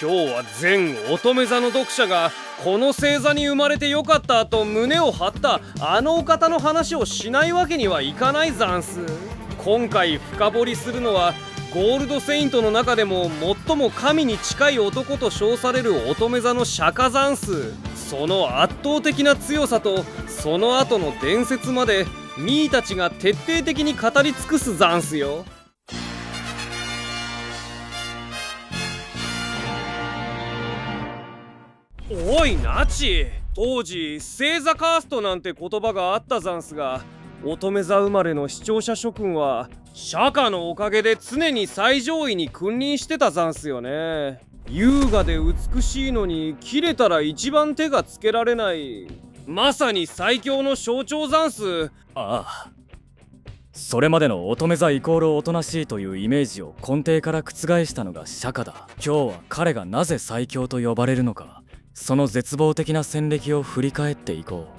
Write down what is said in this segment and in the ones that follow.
今日は全乙女座の読者がこの星座に生まれてよかったと胸を張ったあのお方の話をしないわけにはいかないざんす。今回深掘りするのはゴールドセイントの中でも最も神に近い男と称される乙女座の釈迦ざんす。その圧倒的な強さとその後の伝説までミーたちが徹底的に語り尽くすざんすよ。おいナチ、当時星座カーストなんて言葉があったざんすが、乙女座生まれの視聴者諸君は釈迦のおかげで常に最上位に君臨してたざんすよね。優雅で美しいのに切れたら一番手がつけられない、まさに最強の象徴ざんす。ああ、それまでの乙女座イコールおとなしいというイメージを根底から覆したのが釈迦だ。今日は彼がなぜ最強と呼ばれるのか、その絶望的な戦歴を振り返っていこ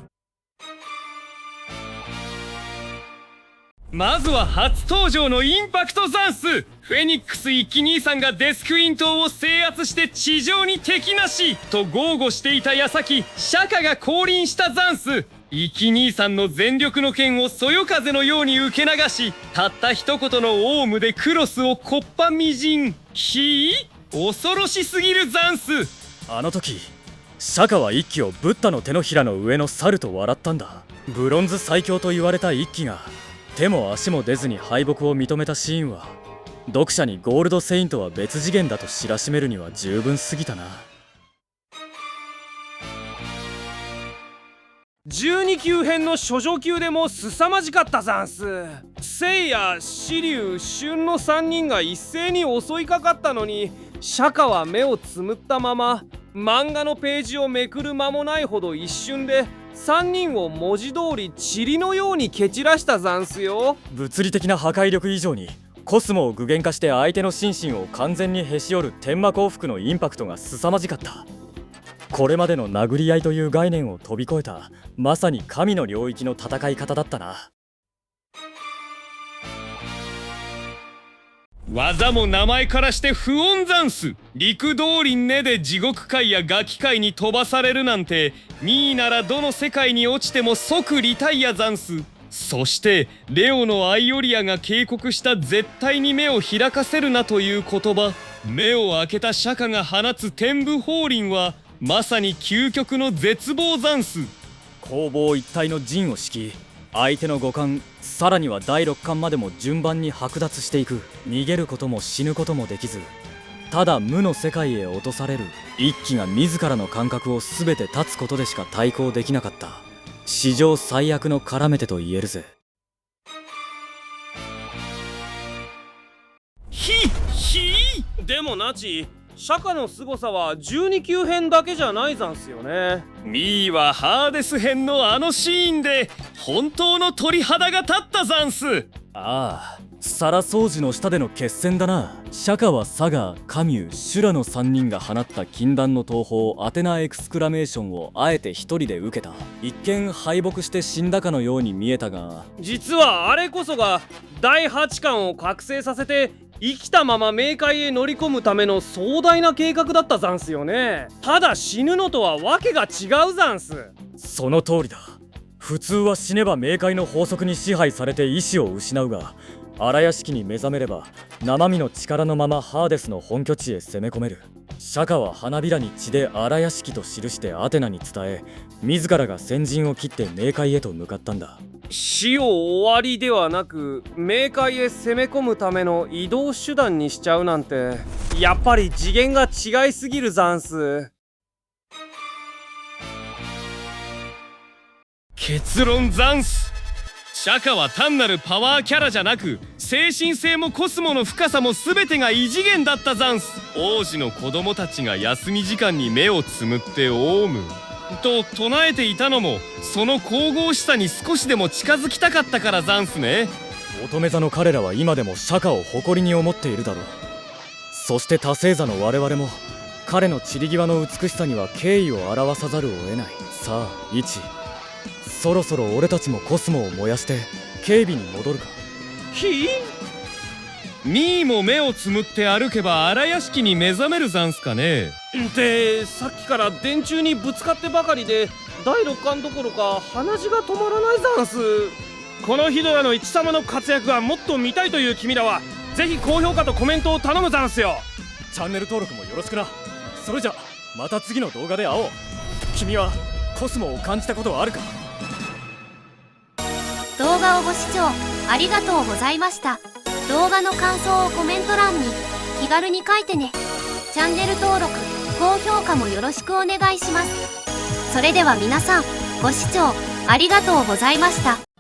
う。まずは初登場のインパクトザンス。フェニックス一輝兄さんがデスクイン島を制圧して地上に敵なしと豪語していた矢先、釈迦が降臨したザンス。一輝兄さんの全力の剣をそよ風のように受け流し、たった一言のオウムでクロスをこっぱみじん。恐ろしすぎるザンス。あの時釈迦は一輝をブッダの手のひらの上の猿と笑ったんだ。ブロンズ最強と言われた一輝が手も足も出ずに敗北を認めたシーンは、読者にゴールドセイントは別次元だと知らしめるには十分すぎたな。12級編の処女級でも凄まじかったざんす。聖夜、紫龍、春の3人が一斉に襲いかかったのに、釈迦は目をつむったまま漫画のページをめくる間もないほど一瞬で3人を文字通り塵のように蹴散らしたざんすよ。物理的な破壊力以上にコスモを具現化して相手の心身を完全にへし折る天魔降伏のインパクトが凄まじかった。これまでの殴り合いという概念を飛び越えたまさに神の領域の戦い方だったな。技も名前からして不穏ざんす。陸動輪ねで地獄界やガキ界に飛ばされるなんて、ミーならどの世界に落ちても即リタイアざんす。そしてレオのアイオリアが警告した絶対に目を開かせるなという言葉、目を開けた釈迦が放つ天武法輪はまさに究極の絶望ざんす。攻防一体の陣を敷き、相手の五冠、さらには第六冠までも順番に剥奪していく。逃げることも死ぬこともできず、ただ無の世界へ落とされる一輝が自らの感覚を全て断つことでしか対抗できなかった、史上最悪の絡めてと言えるぜ。でもナチ、釈迦の凄さは12級編だけじゃないざんすよね。ミーはハーデス編のあのシーンで本当の鳥肌が立ったざんす。ああ、サラ掃除の下での決戦だな。釈迦はサガ、カミュ、シュラの3人が放った禁断の東宝アテナエクスクラメーションをあえて一人で受けた。一見敗北して死んだかのように見えたが、実はあれこそが第8巻を覚醒させて生きたまま冥界へ乗り込むための壮大な計画だったざんすよね。ただ死ぬのとはわけが違うざんす。その通りだ。普通は死ねば冥界の法則に支配されて意志を失うが、荒屋敷に目覚めれば生身の力のままハーデスの本拠地へ攻め込める。釈迦は花びらに血で荒屋敷と記してアテナに伝え、自らが先陣を切って冥界へと向かったんだ。死を終わりではなく冥界へ攻め込むための移動手段にしちゃうなんて、やっぱり次元が違いすぎるざんす。結論ざんす。釈迦は単なるパワーキャラじゃなく、精神性もコスモの深さも全てが異次元だったざんす。王子の子供たちが休み時間に目をつむってオウムと唱えていたのも、その神々しさに少しでも近づきたかったからざんすね。乙女座の彼らは今でも釈迦を誇りに思っているだろう。そして多星座の我々も彼の散り際の美しさには敬意を表さざるを得ない。さあ一、そろそろ俺たちもコスモを燃やして警備に戻るか。ミーも目をつむって歩けば荒屋敷に目覚めるざんすかね。でさっきから電柱にぶつかってばかりで第六感どころか鼻血が止まらないざんす。このヒドラの一様の活躍がもっと見たいという君らはぜひ高評価とコメントを頼むざんすよ。チャンネル登録もよろしくな。それじゃまた次の動画で会おう。君はコスモを感じたことはあるか？動画をご視聴ありがとうございました。動画の感想をコメント欄に気軽に書いてね。チャンネル登録、高評価もよろしくお願いします。それでは皆さん、ご視聴ありがとうございました。